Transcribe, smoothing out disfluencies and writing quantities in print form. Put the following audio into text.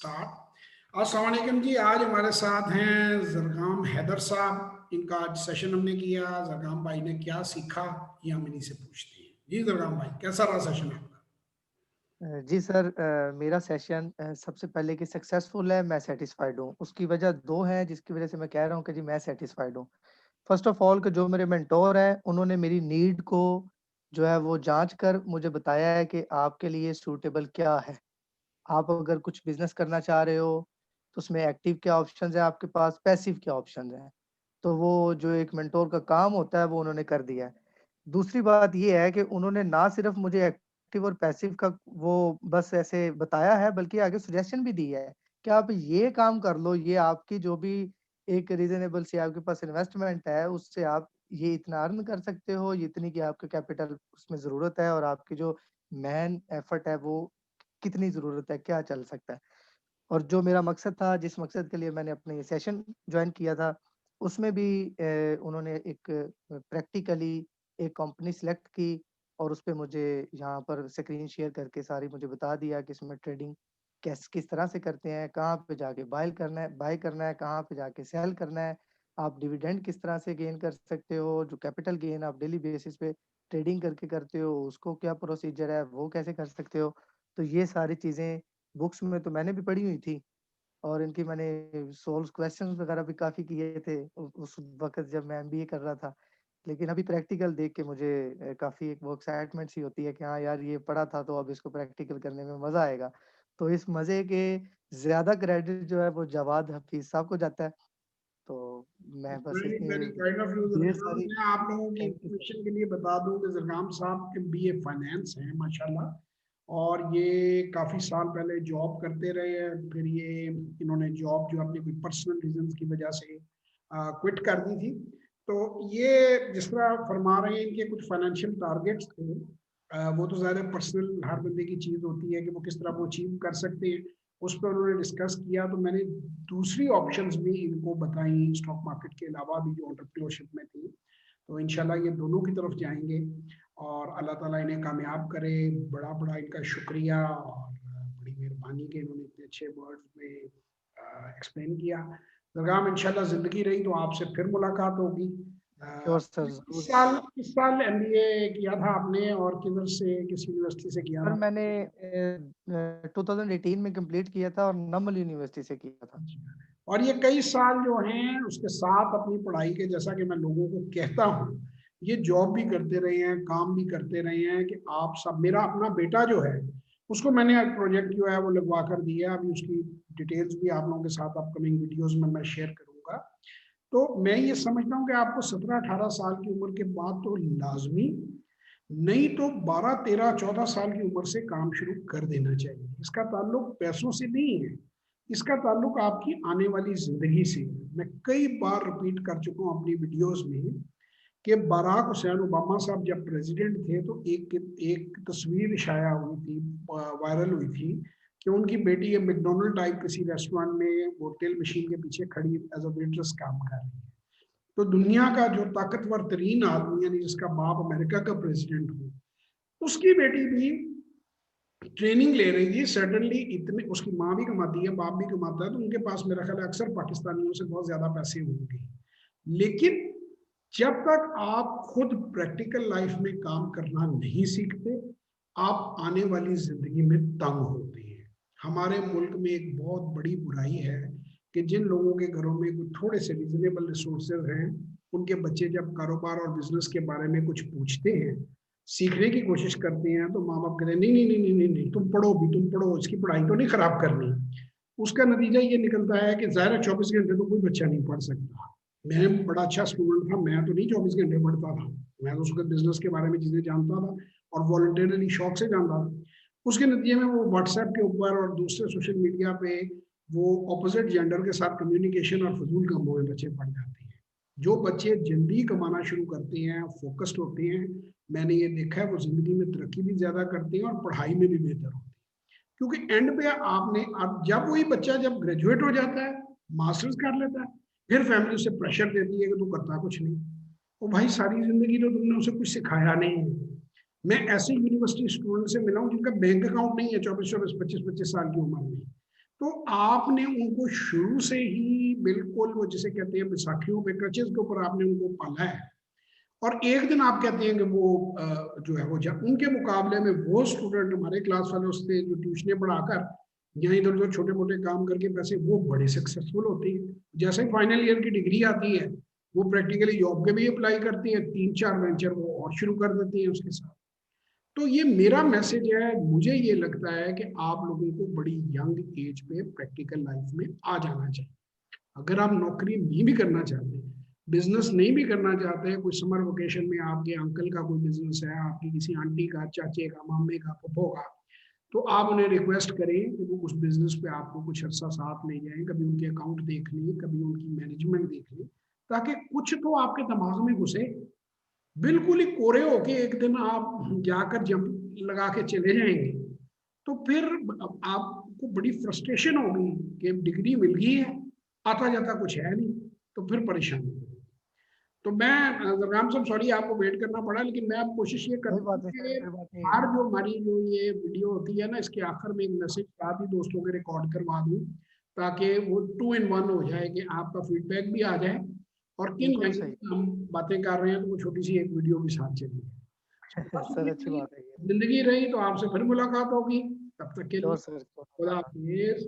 Start. अस्सलाम वालेकुम जी। आज हमारे साथ हैं जरगाम हैदर साहब। इनका आज सेशन हमने किया। जरगाम भाई ने क्या सीखा ये हम इन्हीं से पूछते हैं। जी जरगाम भाई, कैसा रहा सेशन आपका? जी सर, मेरा सेशन सबसे पहले कि सक्सेसफुल है, मैं सैटिस्फाइड हूँ। उसकी वजह 2 हैं जिसकी वजह से मैं कह रहा हूँ कि जी मैं सैटिस्फाइड हूँ। फर्स्ट ऑफ ऑल कि जो मेरे मेंटोर हैं, उन्होंने मेरी नीड को जो है वो जाँच कर मुझे बताया है कि आपके लिए सूटेबल क्या है। आप अगर कुछ बिज़नेस करना चाह रहे हो, तो उसमें एक्टिव क्या ऑप्शंस हैं आपके पास, पैसिव क्या ऑप्शंस हैं। तो वो जो एक मेंटोर का काम होता है, वो उन्होंने कर दिया है। दूसरी बात ये है कि उन्होंने ना सिर्फ़ मुझे एक्टिव और पैसिव का वो बस ऐसे बताया है, बल्कि आगे सजेशन भी दी है कि आप ये काम कर लो, ये आपकी जो भी एक रीज़नेबल सी आपके पास इन्वेस्टमेंट है, उससे आप ये इतना अर्न कर सकते हो, ये इतनी की आपके कैपिटल उसमें ज़रूरत है और आपकी जो मैन एफर्ट है, वो कितनी ज़रूरत है, क्या चल सकता है। और जो मेरा मकसद था, जिस मकसद के लिए मैंने अपने ये सेशन जॉइन किया था, उसमें भी उन्होंने एक प्रैक्टिकली एक कंपनी सिलेक्ट की और उसपे मुझे यहाँ पर स्क्रीन शेयर करके सारी मुझे बता दिया कि इसमें ट्रेडिंग किस तरह से करते हैं, कहाँ पे जाके बाय करना है, कहाँ पे जाके सेल करना है, आप डिविडेंड किस तरह से गेन कर सकते हो, जो कैपिटल गेन आप डेली बेसिस पे ट्रेडिंग करके करते हो, उसको क्या प्रोसीजर है, वो कैसे कर सकते हो। तो ये सारी चीज़ें बुक्स में तो मैंने भी पढ़ी हुई थी और इनकी मैंने सोल्व्स क्वेश्चंस वगैरह भी काफ़ी किए थे उस वक़्त जब मैं एमबीए कर रहा था। लेकिन अभी प्रैक्टिकल देख के मुझे काफ़ी एक वो एक्साइटमेंट सी होती है कि हाँ यार, ये पढ़ा था तो अब इसको प्रैक्टिकल करने में मज़ा आएगा। तो इस मज़े के ज़्यादा क्रेडिट जो है वो जवाद हफ़ीज़ साहब को जाता है। तो मैं बस वेरी इतनी वेरी काइंड ऑफ यू ढेर जरगाम। सारी मैं आप लोगों की थैंक यू सर। इंफॉर्मेशन के लिए बता दूं कि जरगाम साहब एमबीए फाइनेंस हैं माशाल्लाह। और ये काफ़ी साल पहले जॉब करते रहे हैं। फिर ये इन्होंने जॉब जो अपने कोई पर्सनल रीजंस की वजह से क्विट कर दी थी। तो ये जिस तरह फरमा रहे हैं, इनके कुछ फाइनेंशियल टारगेट्स थे। वो तो ज़्यादा पर्सनल हर बंदे की चीज़ होती है कि वो किस तरह वो अचीव कर सकते हैं। उस पर उन्होंने डिस्कस किया। तो मैंने दूसरी ऑप्शंस भी इनको बताई स्टॉक मार्केट के अलावा भी जो एंटरप्रेन्योरशिप में थी। तो इंशाल्लाह ये दोनों की तरफ जाएंगे और अल्लाह ताला इन्हें कामयाब करे। बड़ा बड़ा इनका शुक्रिया और बड़ी मेहरबानी के इन्होंने इतने अच्छे वर्ड्स में एक्सप्लेन किया। दरगाम इंशाल्लाह ज़िंदगी रही तो आपसे फिर मुलाकात होगी। श्योर सर, इस ज़रूर। साल इस साल एमबीए किया था आपने और किधर से, किस यूनिवर्सिटी से किया सर था? मैंने 2018 में कंप्लीट किया था और नमल यूनिवर्सिटी से किया था। और ये कई साल जो हैं उसके साथ अपनी पढ़ाई के, जैसा कि मैं लोगों को कहता हूँ, ये जॉब भी करते रहे हैं, काम भी करते रहे हैं कि आप सब। मेरा अपना बेटा जो है उसको मैंने एक प्रोजेक्ट जो है वो लगवा कर दिया। अभी उसकी डिटेल्स भी आप लोगों के साथ अपकमिंग वीडियोस में मैं शेयर करूंगा। तो मैं ये समझता हूँ कि आपको 17-18 साल की उम्र के बाद तो लाजमी, नहीं तो 12-13-14 साल की उम्र से काम शुरू कर देना चाहिए। इसका ताल्लुक पैसों से नहीं है, इसका ताल्लुक आपकी आने वाली जिंदगी से है। मैं कई बार रिपीट कर चुका हूँ अपनी वीडियोस में कि बराक हुसैन ओबामा साहब जब प्रेसिडेंट थे तो एक तस्वीर शाया हुई थी, वायरल हुई थी कि उनकी बेटी मैकडोनल्ड टाइप किसी रेस्टोरेंट में वो टेल मशीन के पीछे खड़ी एज अ वेट्रेस काम कर रही है। तो दुनिया का जो ताकतवर तरीन आदमी, यानी जिसका बाप अमेरिका का प्रेसिडेंट हो, उसकी बेटी भी ट्रेनिंग ले रही थी। सडनली इतने, उसकी माँ भी कमाती है, बाप भी कमाता है, तो उनके पास मेरा ख्याल है अक्सर पाकिस्तानियों से बहुत ज्यादा पैसे होंगे। लेकिन जब तक आप खुद प्रैक्टिकल लाइफ में काम करना नहीं सीखते, आप आने वाली जिंदगी में तंग होते हैं। हमारे मुल्क में एक बहुत बड़ी बुराई है कि जिन लोगों के घरों में कुछ थोड़े से रिजनेबल रिसोर्सेज हैं, उनके बच्चे जब कारोबार और बिजनेस के बारे में कुछ पूछते हैं, सीखने की कोशिश करते हैं, तो माँ बाप कहते हैं नहीं नहीं नहीं नहीं नहीं नहीं, तुम पढ़ो भी, तुम पढ़ो, इसकी पढ़ाई तो नहीं खराब करनी। उसका नतीजा ये निकलता है कि ज़ाहिर 24 घंटे तो कोई बच्चा नहीं पढ़ सकता। मैं बड़ा अच्छा स्टूडेंट था, मैं तो नहीं 24 घंटे पढ़ता था। मैं तो उसके बिजनेस के बारे में चीज़ें जानता था और वॉलंटियरली शौक से जानता था। उसके नतीजे में वो व्हाट्सएप के ऊपर और दूसरे सोशल मीडिया पे वो ऑपोजिट जेंडर के साथ कम्युनिकेशन और फजूल कामों में बच्चे पड़ जाते हैं। जो बच्चे जल्दी कमाना शुरू करते हैं, फोकस्ड होते हैं, मैंने ये देखा है वो जिंदगी में तरक्की भी ज्यादा करते हैं और पढ़ाई में भी बेहतर होते हैं। क्योंकि एंड पे आपने, अब जब वही बच्चा जब ग्रेजुएट हो जाता है, मास्टर्स कर लेता है, फिर फैमिली उसे प्रेशर देती है कि तू करता कुछ नहीं। तो भाई सारी जिंदगी तो तुमने उसे कुछ सिखाया नहीं है। मैं ऐसे यूनिवर्सिटी स्टूडेंट से मिला हूँ जिनका बैंक अकाउंट नहीं है 24-24, 25-25 साल की उम्र में। तो आपने उनको शुरू से ही बिल्कुल वो जिसे कहते हैं बैसाखियों पे क्रचेस के ऊपर आपने उनको पाला है, और एक दिन आप कहते हैं कि वो जो है वो उनके मुकाबले में वो स्टूडेंट हमारे क्लास वाले उससे जो ट्यूशनें पढ़ाकर यहाँ इधर उधर छोटे मोटे काम करके पैसे वो बड़े सक्सेसफुल होते हैं। जैसे ही फाइनल ईयर की डिग्री आती है वो प्रैक्टिकली जॉब के भी अप्लाई करती है, 3-4 वेंचर वो और शुरू कर देती है उसके साथ। तो ये मेरा मैसेज है, मुझे ये लगता है कि आप लोगों को बड़ी यंग एज पे प्रैक्टिकल लाइफ में आ जाना चाहिए। अगर आप नौकरी नहीं भी करना चाहते, बिजनेस नहीं भी करना चाहते, कोई समर वेकेशन में आपके अंकल का कोई बिजनेस है, आपकी किसी आंटी का, चाचे का, मामे का, पप्पो का, तो आप उन्हें रिक्वेस्ट करें कि वो उस बिजनेस पे आपको कुछ अर्सा साथ ले जाएं, कभी उनके अकाउंट देख लें, कभी उनकी मैनेजमेंट देख लें, ताकि कुछ तो आपके दिमाग में घुसे। बिल्कुल ही कोरे होके एक दिन आप जाकर जंप लगा के चले जाएंगे तो फिर आपको बड़ी फ्रस्ट्रेशन होगी कि डिग्री मिल गई है, आता जाता कुछ है नहीं, तो फिर परेशानी होगी। तो मैं राम साहब सॉरी आपको वेट करना पड़ा, लेकिन मैं अब कोशिश ये कोई करता बात हूँ नहीं सर, कि कोई बात नहीं है। हर जो हमारी जो ये वीडियो होती है ना, इसके आखिर में एक मैसेज साथ ही दोस्तों के रिकॉर्ड करवा दूँ, ताकि वो 2 in 1 हो जाए कि आपका फीडबैक भी आ जाए और किन बिल्कुल लैंग्वेज सही। में हम बातें कर रहे हैं तो वो छोटी सी एक वीडियो भी साथ चलेगी। सर अच्छी बात है ये। जिंदगी रही तो आपसे फिर मुलाकात होगी, तब तक के लिए श्योर सर, खुदा श्योर। हाफिज।